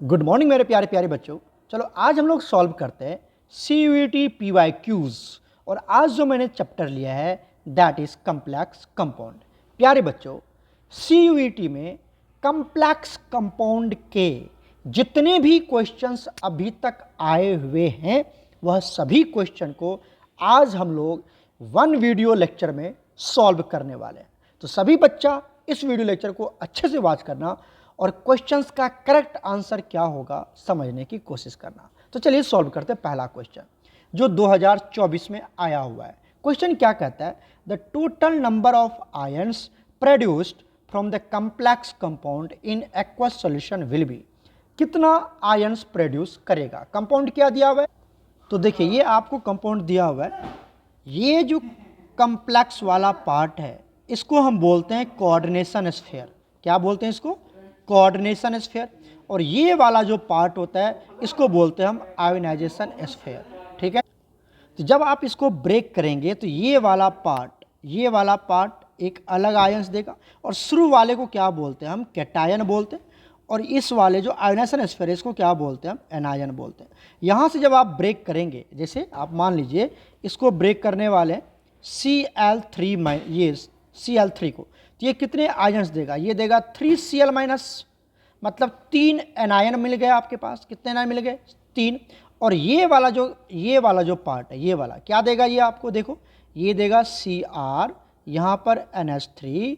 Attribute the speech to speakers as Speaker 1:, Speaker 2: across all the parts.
Speaker 1: Good morning मेरे प्यारे प्यारे बच्चों। चलो आज हम लोग सॉल्व करते हैं CUET PYQs। और आज जो मैंने चैप्टर लिया है दैट इज कम्प्लेक्स कंपाउंड। प्यारे बच्चों, CUET में कम्प्लेक्स कंपाउंड के जितने भी क्वेश्चंस अभी तक आए हुए हैं वह सभी क्वेश्चन को आज हम लोग वन वीडियो लेक्चर में सॉल्व करने वाले हैं। तो सभी बच्चा इस वीडियो लेक्चर को अच्छे से वॉच करना और क्वेश्चंस का करेक्ट आंसर क्या होगा समझने की कोशिश करना। तो चलिए सॉल्व करते हैं पहला क्वेश्चन जो 2024 में आया हुआ है। क्वेश्चन क्या कहता है, the total number of ions produced from the complex compound in aqueous solution will be. कितना आयंस प्रोड्यूस करेगा। कंपाउंड क्या दिया हुआ है, तो देखिए ये आपको कंपाउंड दिया हुआ है। ये जो कम्प्लेक्स वाला पार्ट है इसको हम बोलते हैं कोऑर्डिनेशन स्फीयर। क्या बोलते हैं इसको? Coordination sphere. और ये वाला जो पार्ट होता है इसको बोलते हैं हम आयोनाइजेशन स्फीयर। ठीक है, तो जब आप इसको ब्रेक करेंगे तो ये वाला पार्ट एक अलग आयंस देगा और शुरू वाले को क्या बोलते हैं हम? कैटायन बोलते हैं। और इस वाले जो आयोनाइजेशन स्फीयर है इसको क्या बोलते हैं हम? एनायन बोलते हैं। यहाँ से जब आप ब्रेक करेंगे, जैसे आप मान लीजिए इसको ब्रेक करने वाले Cl3 ये Cl3 को, तो ये कितने आयंस देगा? ये देगा 3Cl-, मतलब 3 एनायन मिल गए आपके पास। कितने एनायन मिल गए? 3। और ये वाला जो पार्ट है ये वाला क्या देगा? ये आपको देखो ये देगा Cr, यहाँ पर NH3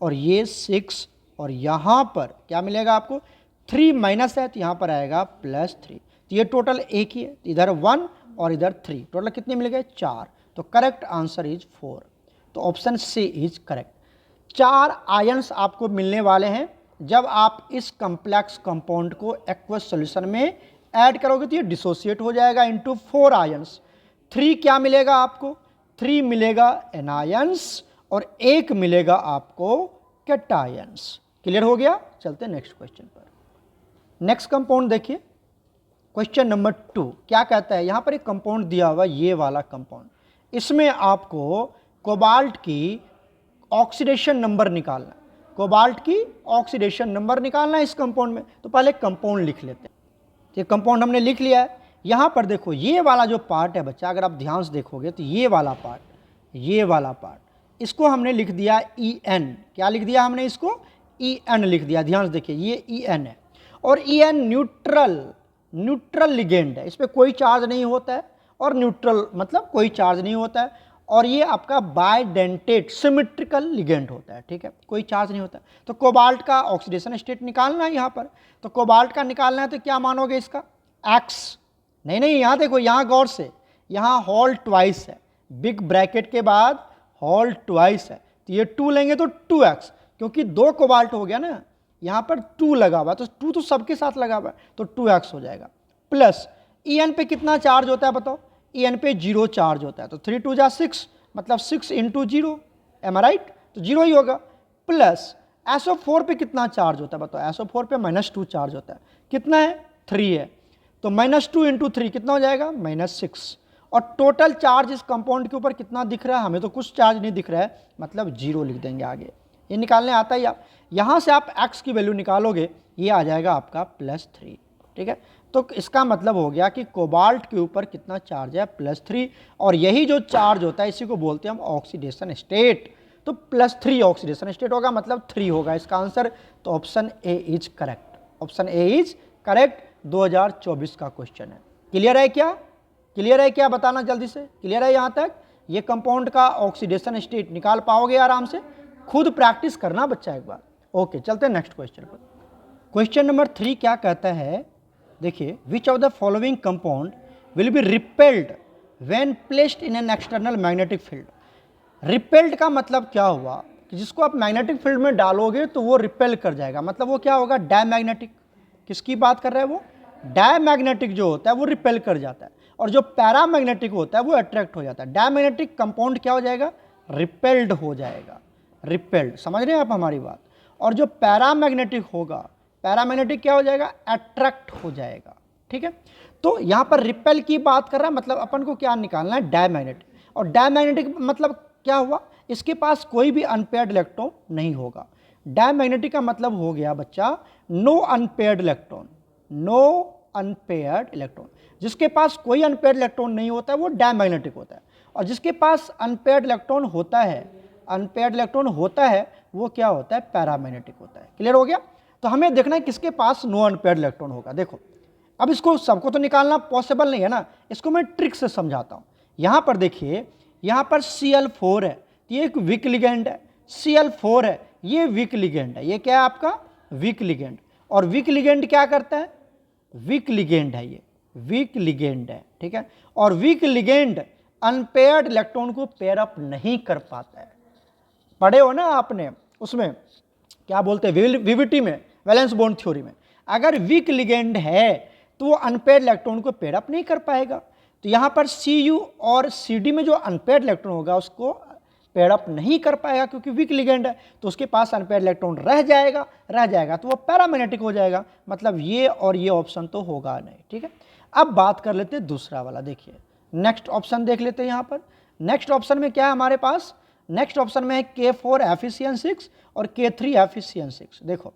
Speaker 1: और ये 6 और यहाँ पर क्या मिलेगा आपको? 3- है तो यहाँ पर आएगा +3। तो ये टोटल एक ही है, इधर 1 और इधर 3, टोटल कितने मिल गए? 4। तो करेक्ट आंसर इज 4। तो option C is correct. 4 ions आपको मिलने वाले हैं जब आप इस कम्प्लेक्स कंपाउंड को एक्वस सॉल्यूशन में ऐड करोगे तो ये डिसोसिएट हो जाएगा इनटू 4 आयंस। 3 क्या मिलेगा आपको? 3 मिलेगा एनायंस और 1 मिलेगा आपको कैटायंस। क्लियर हो गया? चलते हैं नेक्स्ट क्वेश्चन पर। नेक्स्ट कंपाउंड देखिए, क्वेश्चन नंबर 2 क्या कहता है। यहां पर एक कंपाउंड दिया हुआ, ये वाला कंपाउंड, इसमें आपको कोबाल्ट की ऑक्सीडेशन नंबर निकालना है। कोबाल्ट की ऑक्सीडेशन नंबर निकालना है इस कंपाउंड में। तो पहले कंपाउंड लिख लेते हैं। ये कंपाउंड हमने लिख लिया है। यहाँ पर देखो ये वाला जो पार्ट है बच्चा, अगर आप ध्यान से देखोगे तो ये वाला पार्ट इसको हमने लिख दिया En। क्या लिख दिया हमने? इसको En लिख दिया। ध्यान से देखिए ये En है और En न्यूट्रल लिगेंड है, इस पर कोई चार्ज नहीं होता है। और न्यूट्रल मतलब कोई चार्ज नहीं होता है। और ये आपका बाइडेंटेट सिमेट्रिकल लिगेंड होता है। ठीक है, कोई चार्ज नहीं होता है। तो कोबाल्ट का ऑक्सीडेशन स्टेट निकालना है यहाँ पर। तो कोबाल्ट का निकालना है तो क्या मानोगे इसका? X। नहीं, यहाँ देखो, यहाँ गौर से, यहाँ होल ट्वाइस है, बिग ब्रैकेट के बाद होल ट्वाइस है, तो ये 2 लेंगे तो 2x, क्योंकि 2 कोबाल्ट हो गया ना, यहाँ पर 2 लगा हुआ तो 2 तो सबके साथ लगा हुआ है तो 2x हो जाएगा। प्लस En पे कितना चार्ज होता है बताओ? En पे 0 चार्ज होता है तो 3 2 जा 6, मतलब 6 × 0, एम आई राइट? तो 0 ही होगा। प्लस SO4 पे कितना चार्ज होता है बताओ? SO4 पे -2 चार्ज होता है। कितना है? 3 है। तो -2 × 3 कितना हो जाएगा? -6। और टोटल चार्ज इस कंपाउंड के ऊपर कितना दिख रहा है? हमें तो कुछ चार्ज नहीं दिख रहा है, मतलब 0 लिख देंगे आगे। ये निकालने आता ही आप, यहाँ से आप x की वैल्यू निकालोगे, ये आ जाएगा आपका +3। ठीक है, तो इसका मतलब हो गया कि कोबाल्ट के ऊपर कितना चार्ज है? +3। और यही जो चार्ज होता है इसी को बोलते हैं हम ऑक्सीडेशन स्टेट। तो +3 ऑक्सीडेशन स्टेट होगा, मतलब 3 होगा इसका आंसर। तो option A is correct. Option A is correct. 2024 का क्वेश्चन है। क्लियर है क्या? क्लियर है क्या? बताना जल्दी से। क्लियर है यहाँ तक? ये कंपाउंड का ऑक्सीडेशन स्टेट निकाल पाओगे आराम से? खुद प्रैक्टिस करना बच्चा एक बार। ओके, चलते हैं नेक्स्ट क्वेश्चन पर। क्वेश्चन नंबर 3 क्या कहता है, देखिए, which of the following compound will be repelled when placed in an external magnetic field. Repelled का मतलब क्या हुआ कि जिसको आप मैग्नेटिक फील्ड में डालोगे तो वो रिपेल कर जाएगा, मतलब वो क्या होगा? डायमैग्नेटिक। किसकी बात कर रहे हैं वो? डायमैग्नेटिक जो होता है वो रिपेल कर जाता है और जो पैरामैग्नेटिक होता है वो अट्रैक्ट हो जाता है। डायमैग्नेटिक कंपाउंड क्या हो जाएगा? रिपेल्ड हो जाएगा। रिपेल्ड, समझ रहे हैं आप हमारी बात? और जो पैरामैग्नेटिक होगा, पैरामैग्नेटिक क्या हो जाएगा? अट्रैक्ट हो जाएगा। ठीक है, तो यहाँ पर रिपेल की बात कर रहा है, मतलब अपन को क्या निकालना है? डायमैग्नेटिक। और डायमैग्नेटिक मतलब क्या हुआ? इसके पास कोई भी अनपेयर्ड इलेक्ट्रॉन नहीं होगा। डायमैग्नेटिक का मतलब हो गया बच्चा no unpaired electron. No unpaired electron. जिसके पास कोई अनपेयर्ड इलेक्ट्रॉन नहीं होता है वो डायमैग्नेटिक होता है, और जिसके पास अनपेयर्ड इलेक्ट्रॉन होता है वो क्या होता है, पैरामैग्नेटिक होता है। क्लियर हो गया। तो हमें देखना है किसके पास नो अनपेयर्ड इलेक्ट्रॉन होगा। देखो अब इसको सबको तो निकालना पॉसिबल नहीं है ना, इसको मैं ट्रिक से समझाता हूं। यहां पर देखिए, यहां पर Cl4 है, ये एक वीक लिगेंड है। Cl4 है, ये वीक लिगेंड है। ये क्या है आपका, वीक लिगेंड। और वीक लिगेंड क्या करता है, वीक लिगेंड है, ये वीक लिगेंड है, ठीक है। और वीक लिगेंड अनपेयर्ड इलेक्ट्रॉन को पेयर अप नहीं कर पाता है। पढ़े हो ना आपने उसमें क्या बोलते हैं, वीवीटी में, वैलेंस बॉन्ड थ्योरी में, अगर वीक लिगेंड है तो वो अनपेयर्ड इलेक्ट्रॉन को पेयर अप नहीं कर पाएगा। तो यहां पर Cu और Cd में जो अनपेयर्ड इलेक्ट्रॉन होगा उसको पेयर अप नहीं कर पाएगा, क्योंकि वीक लिगेंड है, तो उसके पास अनपेयर्ड इलेक्ट्रॉन रह जाएगा तो वो पैरामैग्नेटिक हो जाएगा। मतलब ये और ये ऑप्शन तो होगा नहीं, ठीक है। अब बात कर लेते हैं दूसरा वाला। देखिए नेक्स्ट ऑप्शन देख लेते हैं। यहां पर नेक्स्ट ऑप्शन में क्या है हमारे पास, नेक्स्ट ऑप्शन में है K4 Fe6 और K3 Fe6। देखो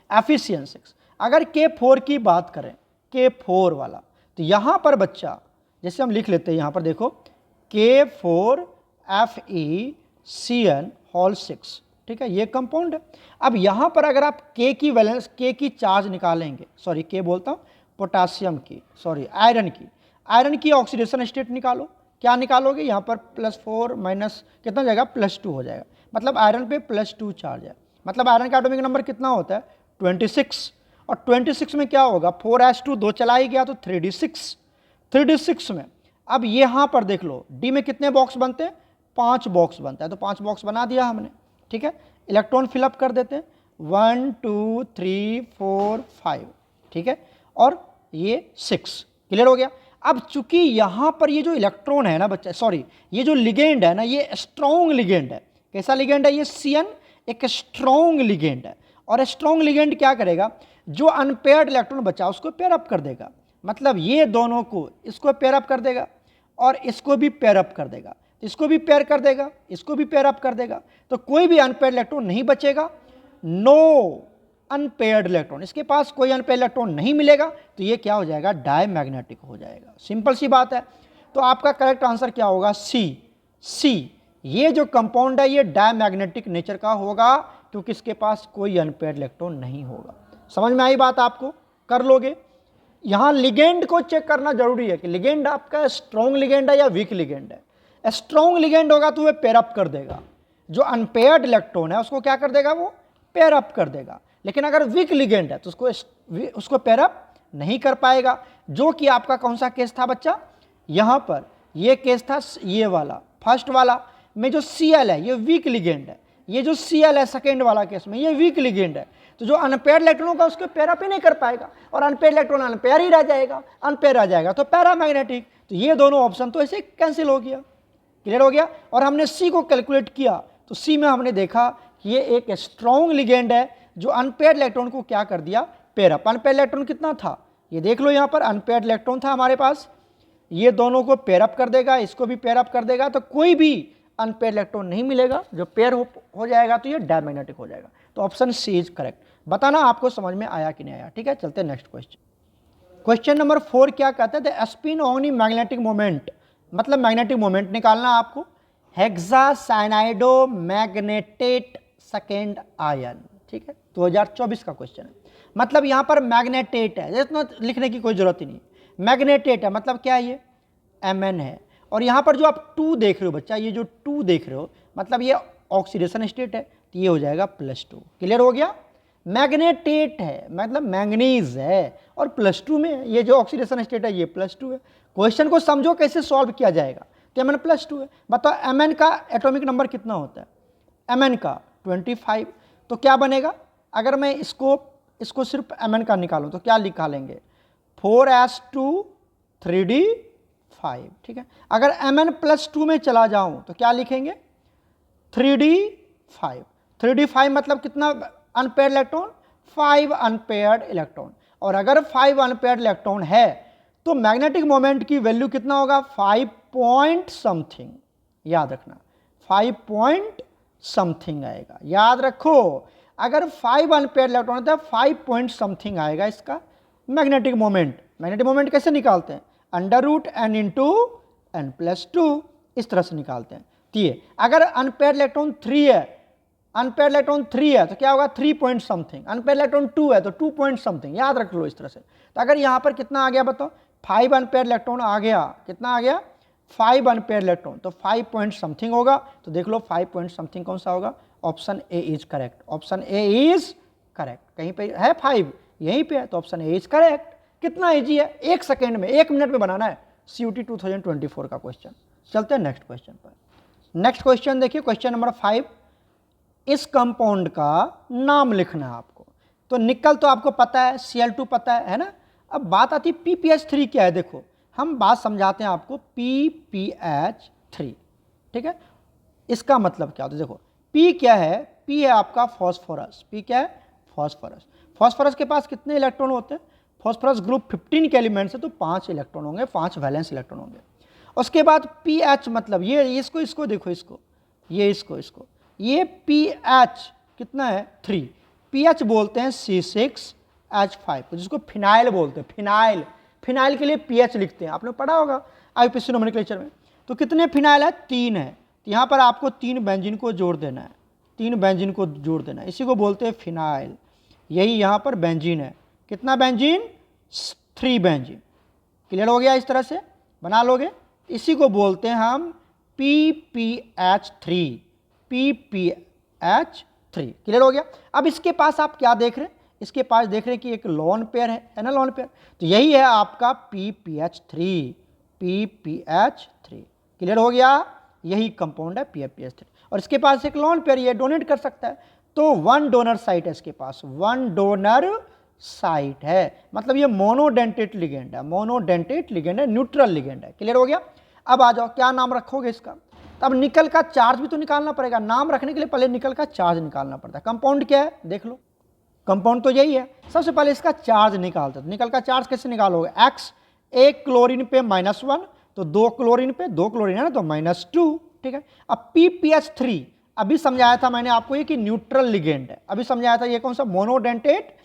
Speaker 1: Fe6, अगर K4 की बात करें, K4 वाला, तो यहां पर बच्चा जैसे हम लिख लेते हैं, यहां पर देखो K4 FeCN6, ठीक है, ये कंपाउंड है। अब यहां पर अगर आप K की वैलेंस, K की चार्ज निकालेंगे, सॉरी K बोलता हूं, पोटासियम की, सॉरी आयरन की ऑक्सीडेशन स्टेट निकालो। क्या निकालोगे, यहाँ पर +4 माइनस कितना जाएगा, +2 हो जाएगा। मतलब आयरन पे +2 चार्ज है। मतलब आयरन का एटॉमिक नंबर कितना होता है, 26। और 26 में क्या होगा, 4s2 2 चला ही गया तो 3d6 में। अब यहाँ पर देख लो डी में कितने बॉक्स बनते हैं, 5 बॉक्स बनता है, तो 5 बॉक्स बना दिया हमने, ठीक है। इलेक्ट्रॉन फिलअप कर देते हैं, 1 2 3 4 5, ठीक है, और ये 6। क्लियर हो गया। अब चूंकि यहां पर ये जो इलेक्ट्रॉन है ना बच्चा, सॉरी ये जो लिगेंड है ना, ये स्ट्रॉन्ग लिगेंड है। कैसा लिगेंड है ये, Cn एक स्ट्रॉन्ग लिगेंड है। और स्ट्रॉन्ग लिगेंड क्या करेगा, जो अनपेयर्ड इलेक्ट्रॉन बचा उसको पेयर अप कर देगा। मतलब ये दोनों को, इसको पेयर अप कर देगा और इसको भी पेयर अप कर देगा, इसको भी पेयर कर देगा, इसको भी पेयर अप कर देगा। तो कोई भी अनपेयर्ड इलेक्ट्रॉन नहीं बचेगा, नो अनपेयर्ड इलेक्ट्रॉन, इसके पास कोई अनपेयर्ड इलेक्ट्रॉन नहीं मिलेगा, तो ये क्या हो जाएगा, डायमैग्नेटिक हो जाएगा। सिंपल सी बात है। तो आपका करेक्ट आंसर क्या होगा, सी। ये जो कंपाउंड है ये डायमैग्नेटिक नेचर का होगा, क्योंकि इसके पास कोई अनपेयर्ड इलेक्ट्रॉन नहीं होगा। समझ में आई बात आपको, कर लोगे। यहां लिगेंड को चेक करना जरूरी है कि लिगेंड आपका स्ट्रॉन्ग लिगेंड है या वीक लिगेंड है। स्ट्रॉन्ग लिगेंड होगा तो वह पेयर अप कर देगा, जो अनपेयर्ड इलेक्ट्रॉन है उसको क्या कर देगा, वो पेयर अप कर देगा। लेकिन अगर वीक लिगेंड है तो उसको पेयर अप नहीं कर पाएगा, जो कि आपका कौन सा केस था बच्चा, यहां पर ये केस था, ये वाला फर्स्ट वाला में जो Cl है ये वीक लिगेंड है, ये जो Cl है सेकेंड वाला केस में ये वीक लिगेंड है। तो जो अनपेयर्ड इलेक्ट्रॉन होगा उसको पेयर अप ही नहीं कर पाएगा, और अनपेयर्ड इलेक्ट्रॉन अनपेयर ही रह जाएगा, अनपेयर रह जाएगा तो पैरामैग्नेटिक। तो ये दोनों ऑप्शन तो ऐसे कैंसिल हो गया। क्लियर हो गया। और हमने सी को कैलकुलेट किया तो सी में हमने देखा कि ये एक स्ट्रॉन्ग लिगेंड है जो अनपेयर्ड इलेक्ट्रॉन को क्या कर दिया, पेयर अप। अनपेयर्ड इलेक्ट्रॉन कितना था, ये देख लो, यहाँ पर अनपेयर्ड इलेक्ट्रॉन था हमारे पास, ये दोनों को पेयर अप कर देगा, इसको भी पेयर अप कर देगा, तो कोई भी अनपेयर्ड इलेक्ट्रॉन नहीं मिलेगा, जो पेयर हो जाएगा तो ये डायमैग्नेटिक हो जाएगा। तो ऑप्शन सी इज करेक्ट। बताना आपको समझ में आया कि नहीं आया, ठीक है। चलते हैं नेक्स्ट क्वेश्चन। क्वेश्चन नंबर 4 क्या कहते हैं, the spin on in magnetic moment, मतलब मैग्नेटिक मोमेंट निकालना आपको, हेक्सासाइनाइडो मैग्नेटेट सेकेंड आयन, ठीक है, 2024 का क्वेश्चन है। मतलब यहाँ पर मैग्नेटेट है, इतना लिखने की कोई जरूरत ही नहीं, मैग्नेटेट है मतलब क्या है, ये Mn है। और यहाँ पर जो आप 2 देख रहे हो बच्चा, ये जो 2 देख रहे हो मतलब ये ऑक्सीडेशन स्टेट है, तो ये हो जाएगा +2। क्लियर हो गया। मैग्नेटेट है मतलब मैंगनीज है, और +2 में ये जो ऑक्सीडेशन स्टेट है ये +2 है। क्वेश्चन को समझो कैसे सॉल्व किया जाएगा। तो Mn +2 है। बताओ Mn का एटॉमिक नंबर कितना होता है, Mn का 25। तो क्या बनेगा, अगर मैं इसको सिर्फ Mn का निकालूं तो क्या निकालेंगे, 4s2 3d5, ठीक है। अगर Mn +2 में चला जाऊं तो क्या लिखेंगे, 3d5। 3d5 मतलब कितना अनपेयर्ड इलेक्ट्रॉन, 5 अनपेयर्ड इलेक्ट्रॉन। और अगर 5 अनपेयर्ड इलेक्ट्रॉन है तो मैग्नेटिक मोमेंट की वैल्यू कितना होगा, 5 पॉइंट समथिंग। याद रखना 5 पॉइंट समथिंग आएगा, याद रखो। अगर 5 अनपेयर्ड इलेक्ट्रॉन है तो 5 पॉइंट समथिंग आएगा इसका मैग्नेटिक मोमेंट। मैग्नेटिक मोमेंट कैसे निकालते हैं? Under root n into n plus two, इस तरह से निकालते हैं। तो ये अगर अनपेयर इलेक्ट्रॉन 3 है, अनपेयर इलेक्ट्रॉन 3 है तो क्या होगा 3 पॉइंट समथिंग, अनपेयर इलेक्ट्रॉन 2 है तो 2 पॉइंट समथिंग, याद रख लो इस तरह से। तो अगर यहाँ पर कितना आ गया बताओ, 5 अनपेयर इलेक्ट्रॉन आ गया, कितना आ गया 5 अनपेयर इलेक्ट्रॉन, तो 5 पॉइंट समथिंग होगा। तो देख लो 5 पॉइंट समथिंग कौन सा होगा, option A is correct, option A is correct. कहीं पे है 5, यहीं पे है, तो ऑप्शन ए इज करेक्ट। कितना इजी है, 1 सेकेंड में 1 मिनट में बनाना है CUT 2024 का क्वेश्चन। चलते हैं नेक्स्ट क्वेश्चन पर। नेक्स्ट क्वेश्चन देखिए, क्वेश्चन नंबर 5, इस कंपाउंड का नाम लिखना है आपको। तो निकल तो आपको पता है, Cl2 पता है ना। अब बात आती है PPH3 क्या है। देखो हम बात समझाते हैं आपको, PPH3, ठीक है। इसका मतलब क्या होता है, देखो P क्या है, P है आपका फॉस्फोरस। P क्या है, फॉस्फोरस। फॉस्फोरस के पास कितने इलेक्ट्रॉन होते हैं, फॉस्फोरस ग्रुप 15 के एलिमेंट्स है तो 5 इलेक्ट्रॉन होंगे, 5 वैलेंस इलेक्ट्रॉन होंगे। उसके बाद PH मतलब ये इसको देखो, इसको ये इसको ये PH कितना है 3, PH बोलते हैं C6H5 जिसको फिनाइल बोलते हैं। फिनाइल के लिए PH लिखते हैं, आपने पढ़ा होगा IUPAC नोमेनक्लेचर में। तो कितने फिनाइल है, 3 है। तो यहाँ पर आपको 3 बेंजीन को जोड़ देना है, 3 बेंजीन को जोड़ देना है, इसी को बोलते हैं फिनाइल। यही यहाँ पर बेंजीन है, कितना बेंजीन, 3 बेंजीन। क्लियर हो गया, इस तरह से बना लोगे। इसी को बोलते हैं हम PPH3, PPH3। क्लियर हो गया। अब इसके पास आप क्या देख रहे हैं, इसके पास देख रहे हैं कि एक लोन पेयर है ना, लोन पेयर। तो यही है आपका PPH3, PPH3। क्लियर हो गया, यही कंपाउंड है PPH3। और इसके पास एक लोन पेयर, ये डोनेट कर सकता है, तो 1 डोनर साइट है इसके पास, 1 डोनर साइट है, मतलब ये मोनोडेंटेट लिगेंड है, मोनोडेंटेट लिगेंड है, न्यूट्रल लिगेंड है। क्लियर हो गया। अब आ जाओ, क्या नाम रखोगे इसका। तब निकल का चार्ज भी तो निकालना पड़ेगा, नाम रखने के लिए पहले निकल का चार्ज निकालना पड़ता है। कंपाउंड क्या है देख लो, कंपाउंड तो यही है। सबसे पहले इसका चार्ज निकालते हैं। निकल का चार्ज कैसे निकालोगे, X, एक क्लोरीन पे -1, तो 2 क्लोरीन पे, 2 क्लोरीन है ना तो -2, ठीक है। अब PPH3 अभी समझाया था मैंने आपको ये कि न्यूट्रल लिगेंड है, अभी समझाया था ये कौन सा, मोनोडेंटेट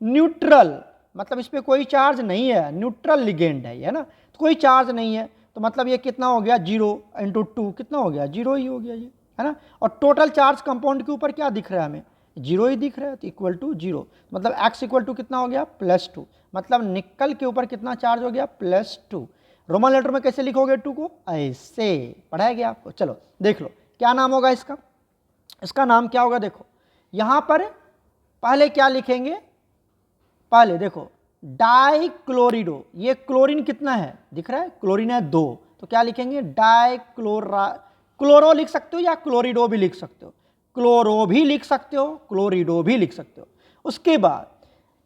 Speaker 1: न्यूट्रल, मतलब इस पर कोई चार्ज नहीं है, न्यूट्रल लिगेंड है, है ना। तो कोई चार्ज नहीं है, तो मतलब ये कितना हो गया, 0 × 2 कितना हो गया, 0 ही हो गया ये, है ना। और टोटल चार्ज कंपाउंड के ऊपर क्या दिख रहा है हमें, 0 ही दिख रहा है, तो इक्वल टू 0, मतलब X इक्वल टू कितना हो गया, +2, मतलब निकल के ऊपर कितना चार्ज हो गया, +2। रोमन लेटर में कैसे लिखोगे 2 को, ऐसे पढ़ाया गया आपको। चलो देख लो क्या नाम होगा इसका, इसका नाम क्या होगा। देखो यहाँ पर पहले क्या लिखेंगे, पहले देखो डाइक्लोरिडो, ये क्लोरीन कितना है दिख रहा है, क्लोरीन है 2, तो क्या लिखेंगे, क्लोरो लिख सकते हो या क्लोरिडो भी लिख सकते हो, क्लोरो भी लिख सकते हो, क्लोरिडो भी लिख सकते हो। उसके बाद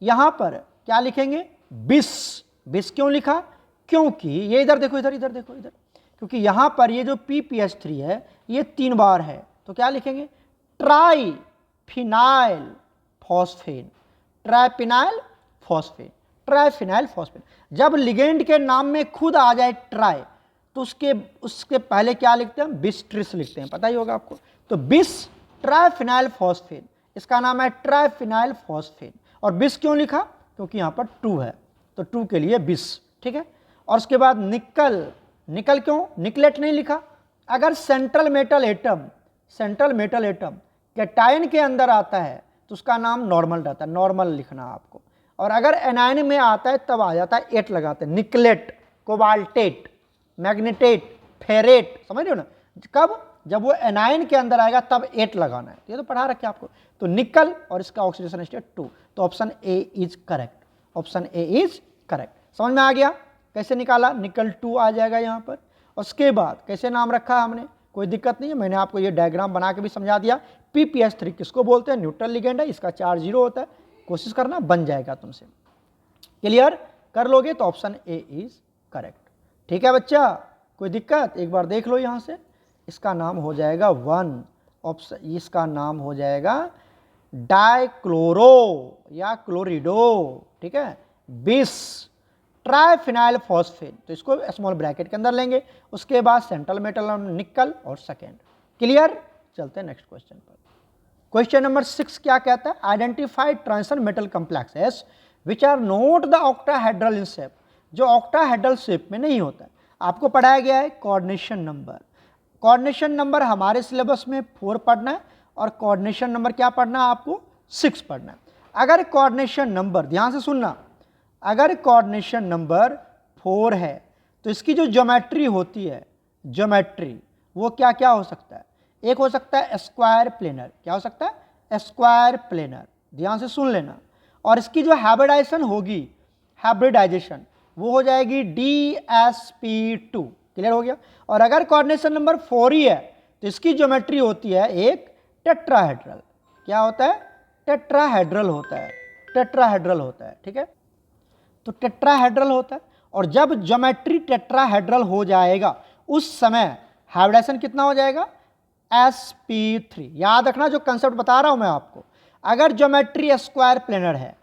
Speaker 1: यहाँ पर क्या लिखेंगे, बिस क्यों लिखा, क्योंकि ये इधर देखो, इधर देखो, इधर, क्योंकि यहाँ पर ये जो PPH3 है ये 3 बार है, तो क्या लिखेंगे, ट्राइफिनाइल फॉस्फेन, ट्राइफिनाइल फॉस्फेन, ट्राइफिनाइल फॉस्फेन। जब लिगेंड के नाम में खुद आ जाए ट्राई, तो उसके पहले क्या लिखते हैं, बिस्ट्रिस लिखते हैं, पता ही होगा आपको। तो बिस ट्राइफिनाइल फॉस्फेन, इसका नाम है ट्राइफिनाइल फॉस्फेन। और बिस क्यों लिखा, क्योंकि यहाँ पर 2 है, तो 2 के लिए बिस, ठीक है। और उसके बाद निकल क्यों, निकलेट नहीं लिखा। अगर सेंट्रल मेटल एटम कैटायन के अंदर आता है तो उसका नाम नॉर्मल रहता है, नॉर्मल लिखना आपको। और अगर एनायन में आता है तब आ जाता है एट लगाते हैं, निकलेट, कोबाल्टेट, मैग्नेटेट, फेरेट, समझ रहे हो ना। कब, जब वो एनायन के अंदर आएगा तब एट लगाना है, ये तो पढ़ा रखे आपको। तो निकल और इसका ऑक्सीडेशन स्टेट 2, तो option A is correct, option A is correct. समझ में आ गया कैसे निकाला, निकल 2 आ जाएगा यहाँ पर। उसके बाद कैसे नाम रखा हमने, कोई दिक्कत नहीं है, मैंने आपको ये डायग्राम बना के भी समझा दिया। PPH3 किसको बोलते हैं, न्यूट्रल लिगेंड है, इसका चार्ज 0 होता है, कोशिश करना बन जाएगा तुमसे। क्लियर कर लोगे तो ऑप्शन ए इज करेक्ट, ठीक है बच्चा, कोई दिक्कत, एक बार देख लो यहाँ से। इसका नाम हो जाएगा 1 ऑप्शन, इसका नाम हो जाएगा डाइक्लोरो या क्लोरिडो, ठीक है, बिस ट्राइफिनाइल फॉस्फेन, तो इसको स्मॉल ब्रैकेट के अंदर लेंगे। उसके बाद सेंट्रल मेटल निकल और सेकेंड। क्लियर, चलते हैं नेक्स्ट क्वेश्चन पर। क्वेश्चन नंबर 6 क्या कहता है, identify transition metal complexes which are not the octahedral in shape, जो ऑक्टाहेड्रल शेप में नहीं होता है। आपको पढ़ाया गया है कोऑर्डिनेशन नंबर। कोऑर्डिनेशन नंबर हमारे सिलेबस में 4 पढ़ना है और कोऑर्डिनेशन नंबर क्या पढ़ना है आपको 6 पढ़ना है। अगर कोऑर्डिनेशन नंबर, ध्यान से सुनना, अगर कोऑर्डिनेशन नंबर 4 है तो इसकी जो ज्योमेट्री होती है, ज्योमेट्री वो क्या क्या हो सकता है? एक हो सकता है स्क्वायर प्लेनर। क्या हो सकता है? Square planar. ध्यान से सुन लेना। और इसकी जो हाइब्रिडाइजेशन होगी, हाइब्रिडाइजेशन वो हो जाएगी DSP2। क्लियर हो गया। और अगर कोऑर्डिनेशन नंबर 4 ही है तो इसकी ज्योमेट्री होती है एक टेट्राहेड्रल। क्या होता है? टेट्राहेड्रल होता है, टेट्राहेड्रल होता है। ठीक है, तो टेट्राहेड्रल होता है। और जब ज्योमेट्री टेट्राहेड्रल हो जाएगा उस समय हाइब्रिडाइजेशन कितना हो जाएगा? sp3। याद रखना जो कंसेप्ट बता रहा हूं मैं आपको, अगर ज्योमेट्री स्क्वायर प्लेनर है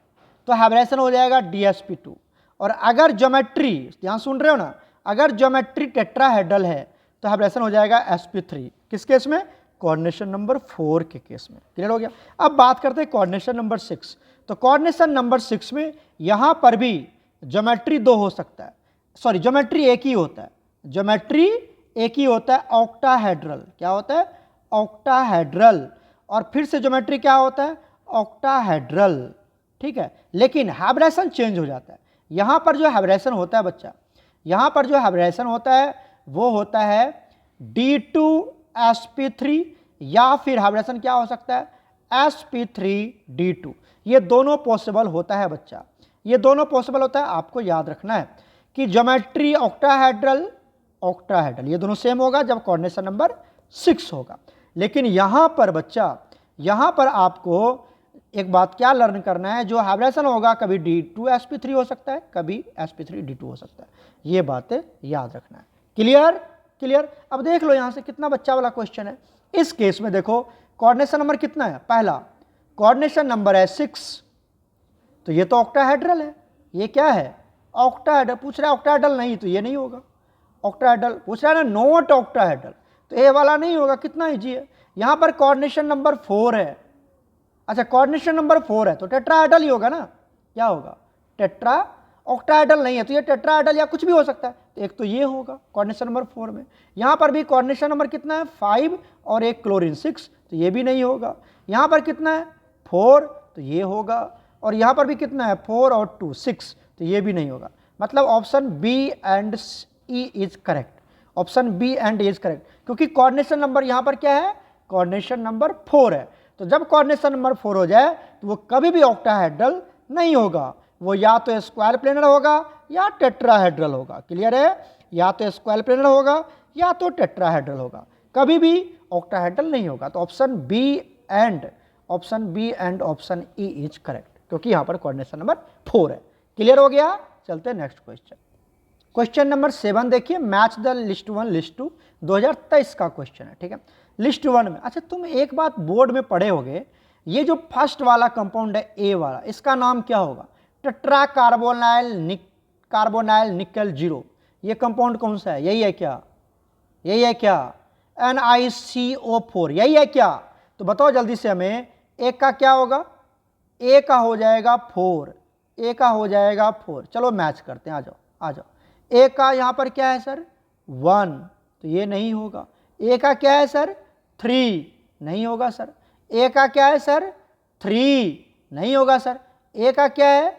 Speaker 1: तो हाइब्रिडाइजेशन हो जाएगा DSP2। और अगर ज्योमेट्री, ध्यान सुन रहे हो ना, अगर ज्योमेट्री टेट्राहेड्रल है तो हाइब्रिडाइजेशन हो जाएगा sp3। किस केस में? कोऑर्डिनेशन नंबर 4 के केस में। क्लियर हो गया। अब बात करते हैं कोऑर्डिनेशन नंबर 6। तो कोऑर्डिनेशन नंबर 6 में यहां पर भी ज्योमेट्री 2 हो सकता है, सॉरी ज्योमेट्री एक ही होता है, ज्योमेट्री एक ही होता है, ऑक्टाहेड्रल। क्या होता है? ऑक्टाहेड्रल। और फिर से ज्योमेट्री क्या होता है? ऑक्टाहेड्रल। ठीक है, लेकिन हाइब्रिडाइजेशन चेंज हो जाता है। यहां पर जो हाइब्रिडाइजेशन होता है बच्चा, यहां पर जो हाइब्रिडाइजेशन होता है वो होता है D2sp3, या फिर हाइब्रिडाइजेशन क्या हो सकता है? sp3d2। ये दोनों पॉसिबल होता है बच्चा, ये दोनों पॉसिबल होता है। आपको याद रखना है कि ज्योमेट्री ऑक्टाहेड्रल, ऑक्टाहेड्रल ये दोनों सेम होगा जब कोऑर्डिनेशन नंबर 6 होगा। लेकिन यहां पर बच्चा, यहां पर आपको एक बात क्या लर्न करना है, जो हाइब्रिडाइजेशन होगा कभी D2sp3 हो सकता है, कभी sp3d2 हो सकता है। ये बातें याद रखना है। क्लियर? क्लियर। अब देख लो यहां से कितना बच्चा वाला क्वेश्चन है। इस केस में देखो कोऑर्डिनेशन नंबर कितना है? पहला कोऑर्डिनेशन नंबर है 6, तो ये तो ऑक्टाहेड्रल है। ये क्या है? ऑक्टाहेड्रल। पूछ रहा है ऑक्टाहेड्रल नहीं तो ये नहीं होगा। ऑक्टाहेड्रल पूछ रहा है ना, नॉट ऑक्टाहेड्रल, तो ए वाला नहीं होगा। कितना इजी है। यहां पर कोऑर्डिनेशन नंबर 4 है। अच्छा, कोऑर्डिनेशन नंबर 4 है तो टेट्राहेड्रल ही होगा ना। क्या होगा? टेट्रा। ऑक्टाहेड्रल नहीं है तो ये टेट्राहेड्रल या कुछ भी हो सकता है। तो एक तो ये होगा कोऑर्डिनेशन नंबर 4 में। यहां पर भी कोऑर्डिनेशन नंबर कितना है? 5 और एक क्लोरीन 6, तो ये भी नहीं होगा। यहां पर कितना है? 4, तो ये होगा। और यहां पर भी कितना है? 4 और 2 6, तो ये भी नहीं होगा। मतलब option B and E is correct. Option B and A is correct, क्योंकि कोऑर्डिनेशन नंबर यहां पर क्या है? कोऑर्डिनेशन नंबर 4 है। तो जब कोऑर्डिनेशन नंबर 4 हो जाए तो वो कभी भी ऑक्टाहेड्रल नहीं होगा, वो या तो स्क्वायर प्लेनर होगा या टेट्राहेड्रल होगा। क्लियर है? या तो स्क्वायर प्लेनर होगा या तो टेट्राहेड्रल होगा, कभी भी ऑक्टाहेड्रल नहीं होगा। तो option B and option E is correct, क्योंकि यहां पर कोऑर्डिनेशन नंबर 4 है। क्लियर हो गया। चलते हैं नेक्स्ट क्वेश्चन। क्वेश्चन नंबर 7 देखिए, मैच द लिस्ट 1 लिस्ट 2 2023 का क्वेश्चन है। ठीक है, लिस्ट 1 में, अच्छा तुम एक बात बोर्ड में पढ़े होगे, ये जो फर्स्ट वाला कंपाउंड है ए वाला, इसका नाम क्या होगा? टेट्रा कार्बोनाइल निकल 0। ये कंपाउंड कौन सा है? यही है क्या? यही है क्या? NiCO4 यही है क्या? तो बताओ जल्दी से हमें। एक का क्या होगा? ए का हो जाएगा 4, ए का हो जाएगा 4। चलो मैच करते हैं, आ जाओ आ जाओ। ए का यहाँ पर क्या है सर? 1, तो ये नहीं होगा। ए का क्या है सर? 3, नहीं होगा सर। ए का क्या है सर? 3, नहीं होगा सर। ए का क्या है?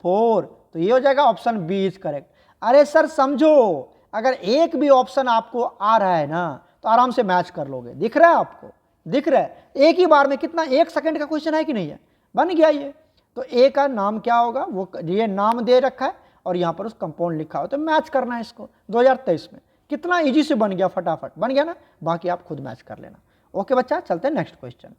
Speaker 1: 4, तो ये हो जाएगा ऑप्शन बी इज करेक्ट। अरे सर समझो, अगर एक भी ऑप्शन आपको आ रहा है ना तो आराम से मैच कर लोगे। दिख रहा है आपको? दिख रहा है? एक ही बार में कितना, 1 सेकंड का क्वेश्चन है कि नहीं है? बन गया ये। तो ए का नाम क्या होगा? वो ये नाम दे रखा है और यहाँ पर उस कंपाउंड लिखा हो, तो मैच करना है इसको 2023 में। कितना इजी से बन गया, फटाफट बन गया ना। बाकी आप खुद मैच कर लेना। ओके बच्चा, चलते हैं नेक्स्ट क्वेश्चन।